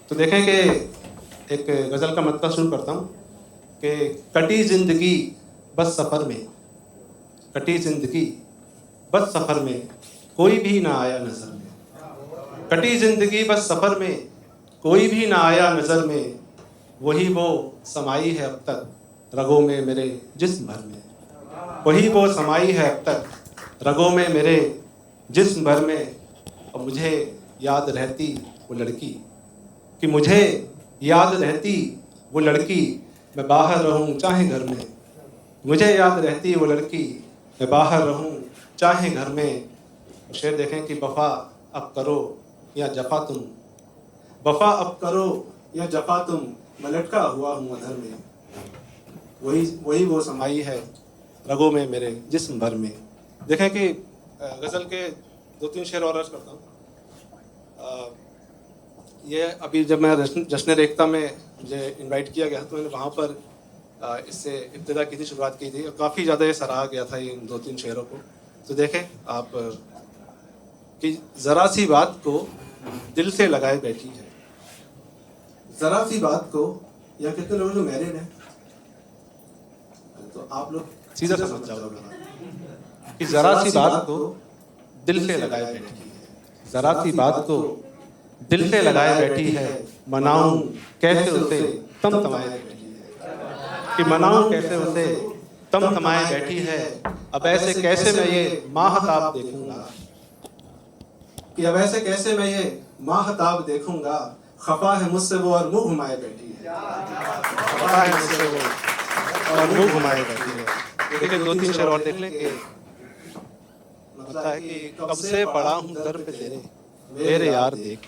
तो देखें कि एक गज़ल का मत्ता शुरू करता हूँ कि कटी ज़िंदगी बस सफ़र में, कटी ज़िंदगी बस सफ़र में, कोई भी ना आया नज़र में। कटी ज़िंदगी बस सफ़र में, कोई भी ना आया नज़र में, वही वो समाई है अब तक रगों में मेरे जिस्म भर में। वही वो समाई है अब तक रगों में मेरे जिस्म भर में। और मुझे याद रहती वो लड़की, कि मुझे याद रहती वो लड़की, मैं बाहर रहूं चाहे घर में। मुझे याद रहती वो लड़की, मैं बाहर रहूं चाहे घर में। शेर देखें कि वफ़ा अब करो या जफ़ा तुम, वफ़ा अब करो या जफ़ा तुम, मैं लटका हुआ हूँ अधर में। वही वो समाई है रगों में मेरे जिस्म भर में। देखें कि गज़ल के 2-3 शेर और अर्ज़ करता हूँ। ये अभी जब मैं जश्न एकता में मुझे इनवाइट किया गया तो मैंने वहाँ पर इससे इब्तिदा की थी, शुरुआत की थी, और काफ़ी ज़्यादा ये सराहा गया था इन 2-3 शेरों को। तो देखें आप कि ज़रा सी बात को दिल से लगाए बैठी है, ज़रा सी बात को। या कितने लोग जो मैरिड हैं, तो आप लोग सीधा समझ जाओगे कि ज़रा सी बात को दिल से लगाए बैठी है, ज़रा सी बात को दिल से लगाए बैठी है। मनाऊं कैसे उसे तम तमाए बैठी है, कि मनाऊं कैसे उसे तम तमाए बैठी है। अब ऐसे कैसे मैं ये माहताब देखूंगा, कि अब ऐसे कैसे मैं ये माहताब देखूंगा। खफा है मुझसे वो और मुंह घुमाए बैठी है, खफा है मुझसे वो और मुंह घुमाए बैठी है। देखिए 2-3 शेर और देख लें कि मतलब है कि कब से पड़ा हूँ दर पे तेरे मेरे यार देख,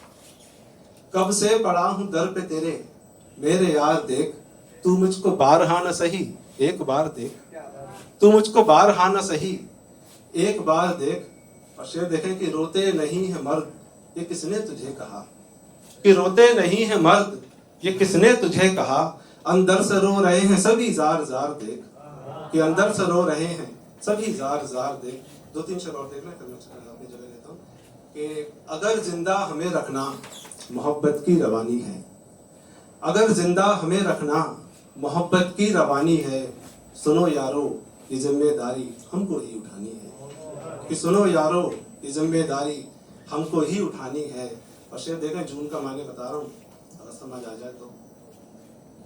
कब से पड़ा हूँ दर पे तेरे मेरे यार देख। तू मुझको बारहा न सही एक बार देख, तू मुझको बारहा न सही एक बार देख। और शेर देखें कि रोते नहीं है मर्द ये किसने तुझे कहा, कि रोते नहीं है मर्द ये किसने तुझे कहा। अंदर से रो रहे हैं सभी जार जार देख, कि अंदर से रो रहे हैं सभी जार जार देख। 2-3 शेर और देख लें, फिर मैं अपनी जगह लेता हूँ कि अगर जिंदा हमें रखना मोहब्बत की रवानी है, अगर जिंदा हमें रखना मोहब्बत की रवानी है। सुनो यारो ये जिम्मेदारी हमको ही उठानी है, कि सुनो यारो ये जिम्मेदारी हमको ही उठानी है। और शेर देखें जून का माने बता रहा हूँ, अगर समझ आ जाए तो,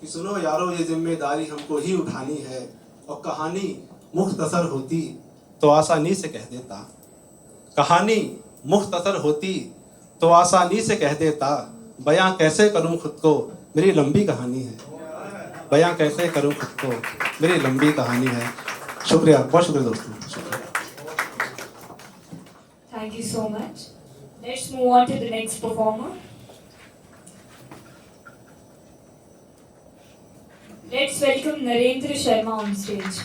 कि सुनो यारो ये जिम्मेदारी हमको ही उठानी है। और कहानी मुख्तसर होती तो आसानी से कह देता, कहानी मुख्तसर होती तो आसानी से कह देता। बयां कैसे करूं खुद को मेरी लंबी कहानी है, बयां कैसे करूं खुद को मेरी लंबी कहानी है। शुक्रिया, बहुत शुक्रिया दोस्तों। Thank you so much. Let's move on to the next performer. Let's welcome Narendra Sharma on stage.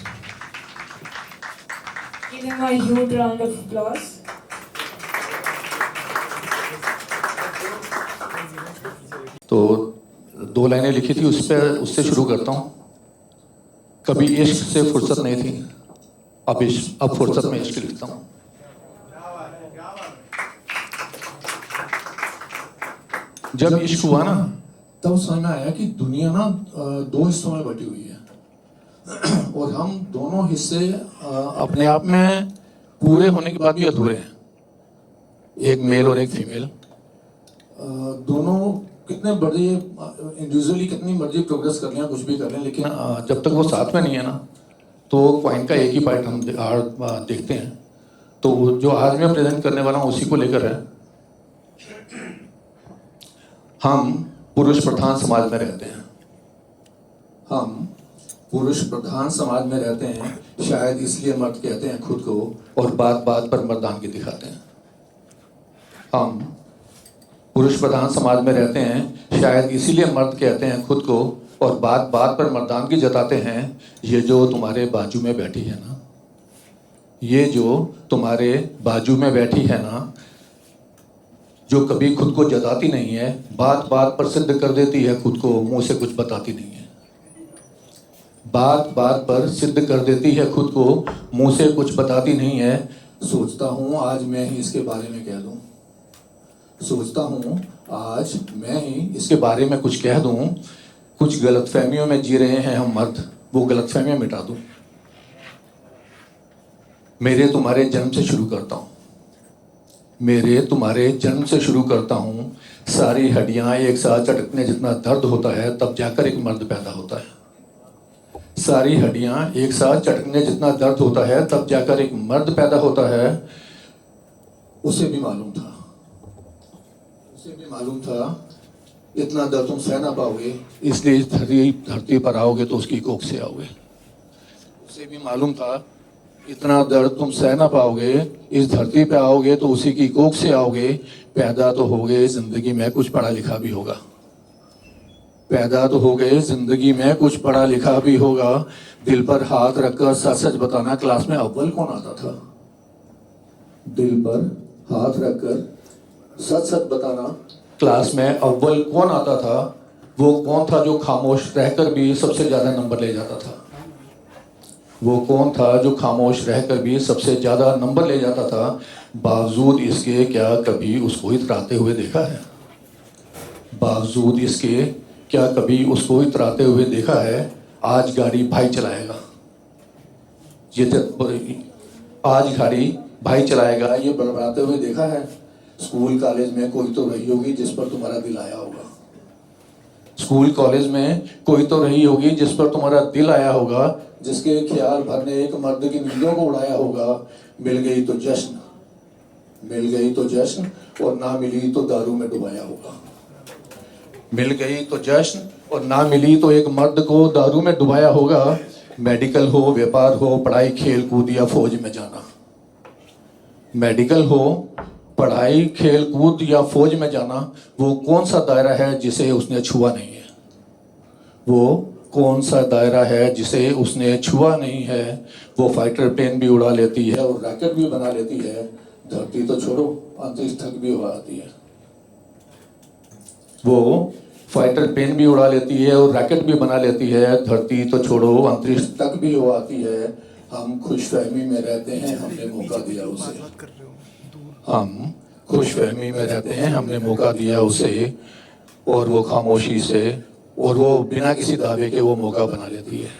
Give him a huge round of applause. तो 2 लाइनें लिखी थी उस पर, उससे शुरू करता हूँ। कभी इश्क से फुर्सत नहीं थी, अब फुर्सत में इश्क लिखता हूँ। जब इश्क हुआ ना तब समझ में आया कि दुनिया ना 2 हिस्सों में बटी हुई है और हम दोनों हिस्से अपने आप में पूरे होने के बाद भी अधूरे हैं। एक मेल और एक फीमेल, दोनों कितने बड़े इंडिविजुअली कितनी मर्जी प्रोग्रेस कर लें, कुछ भी कर लें, लेकिन जब तक वो साथ में नहीं है ना तो कॉइन का एक ही पार्ट हम देखते हैं। तो जो आज मैं प्रेजेंट करने वाला हूँ उसी को लेकर है। हम पुरुष प्रधान समाज में रहते हैं, हम पुरुष प्रधान समाज में रहते हैं, शायद इसलिए मर्द कहते हैं खुद को और बात बात पर मर्दानगी दिखाते हैं। हम पुरुष प्रधान समाज में रहते हैं, शायद इसीलिए मर्द कहते हैं खुद को और बात बात पर मर्दानगी जताते हैं। ये जो तुम्हारे बाजू में बैठी है ना, ये जो तुम्हारे बाजू में बैठी है ना, जो कभी खुद को जताती नहीं है, बात बात पर सिद्ध कर देती है खुद को, मुंह से कुछ बताती नहीं है। बात बात पर सिद्ध कर देती है खुद को, मुंह से कुछ बताती नहीं है। सोचता हूँ आज मैं ही इसके बारे में कह दूँ, सोचता हूँ आज मैं ही इसके बारे में कुछ कह दूं, कुछ गलतफहमियों में जी रहे हैं हम मर्द, वो गलतफहमियां मिटा दूं। मेरे तुम्हारे जन्म से शुरू करता हूं, मेरे तुम्हारे जन्म से शुरू करता हूं। सारी हड्डियां एक साथ चटकने जितना दर्द होता है तब जाकर एक मर्द पैदा होता है। सारी हड्डियां एक साथ चटकने जितना दर्द होता है तब जाकर एक मर्द पैदा होता है। उसे भी मालूम था, उसे भी मालूम था इतना दर्द तुम सह ना पाओगे, इसलिए इस धरती पर आओगे तो उसकी कोख से आओगे। उसे भी मालूम था इतना दर्द तुम सह ना पाओगे, इस धरती पे आओगे तो उसी की कोख से आओगे। पैदा तो हो गए, जिंदगी में कुछ पढ़ा लिखा भी होगा। पैदा तो हो गए, जिंदगी में कुछ पढ़ा लिखा भी होगा। दिल पर हाथ रखकर सच सच बताना, क्लास में अव्वल कौन आता था? दिल पर हाथ रखकर सच सच बताना, क्लास में अव्वल कौन आता था? वो कौन था जो खामोश रहकर भी सबसे ज्यादा नंबर ले जाता था? वो कौन था जो खामोश रहकर भी सबसे ज्यादा नंबर ले जाता था? बावजूद इसके क्या कभी उसको इतराते हुए देखा है? बावजूद इसके क्या कभी उसको इतराते हुए देखा है? आज गाड़ी भाई चलाएगा, ये आज गाड़ी भाई चलाएगा, ये बड़बड़ाते हुए देखा है? स्कूल कॉलेज में कोई तो रही होगी जिस पर तुम्हारा दिल आया होगा। स्कूल कॉलेज में कोई तो रही होगी जिस पर तुम्हारा दिल आया होगा, जिसके ख्याल भर ने एक मर्द की नींदों को उड़ाया होगा। मिल गई तो जश्न, मिल गई तो जश्न, और ना मिली तो दारू में डुबाया होगा। मिल गई तो जश्न और ना मिली तो एक मर्द को दारू में डुबाया होगा। मेडिकल हो, व्यापार हो, पढ़ाई, खेल कूद या फौज में जाना। मेडिकल हो, पढ़ाई, खेल कूद या फौज में जाना, वो कौन सा दायरा है जिसे उसने छुआ नहीं है? वो कौन सा दायरा है जिसे उसने छुआ नहीं है? वो फाइटर प्लेन भी उड़ा लेती है और रॉकेट भी बना लेती है। धरती तो छोड़ो, अंतरिक्ष तक भी उड़ा आती है। वो फाइटर प्लेन भी उड़ा लेती है और रॉकेट भी बना लेती है। धरती तो छोड़ो, अंतरिक्ष तक भी वो आती है। हम खुशफहमी में रहते हैं, हमने मौका दिया उसे। हम खुशफहमी में रहते हैं, हमने मौका दिया उसे, और वो खामोशी से, और वो बिना किसी दावे के वो मौका बना लेती है।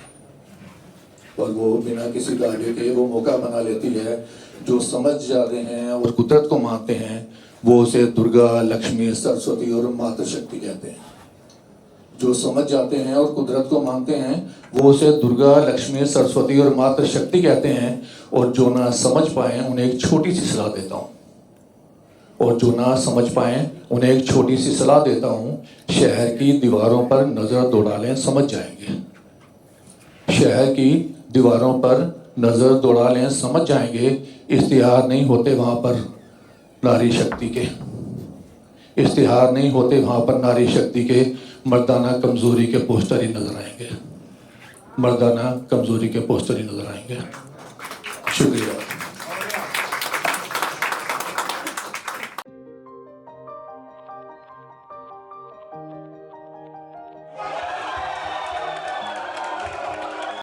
और वो बिना किसी दावे के वो मौका बना लेती है। जो समझ जाते हैं और कुदरत को मानते हैं, वो उसे दुर्गा, लक्ष्मी, सरस्वती और मातृशक्ति कहते हैं। जो समझ जाते हैं और कुदरत को मानते हैं, वो उसे दुर्गा, लक्ष्मी, सरस्वती और मातृशक्ति कहते हैं। और जो ना समझ पाए उन्हें एक छोटी सी सलाह देता हूँ, और जो ना समझ पाए उन्हें एक छोटी सी सलाह देता हूँ। शहर की दीवारों पर नजर दौड़ा लें, समझ जाएंगे। शहर की दीवारों पर नजर दौड़ा लें, समझ जाएंगे। इश्तिहार नहीं होते वहां पर नारी शक्ति के, इश्तिहार नहीं होते वहां पर नारी शक्ति के। मर्दाना कमजोरी के पोस्टर ही नजर आएंगे, मर्दाना कमजोरी के पोस्टर ही नजर आएंगे। शुक्रिया।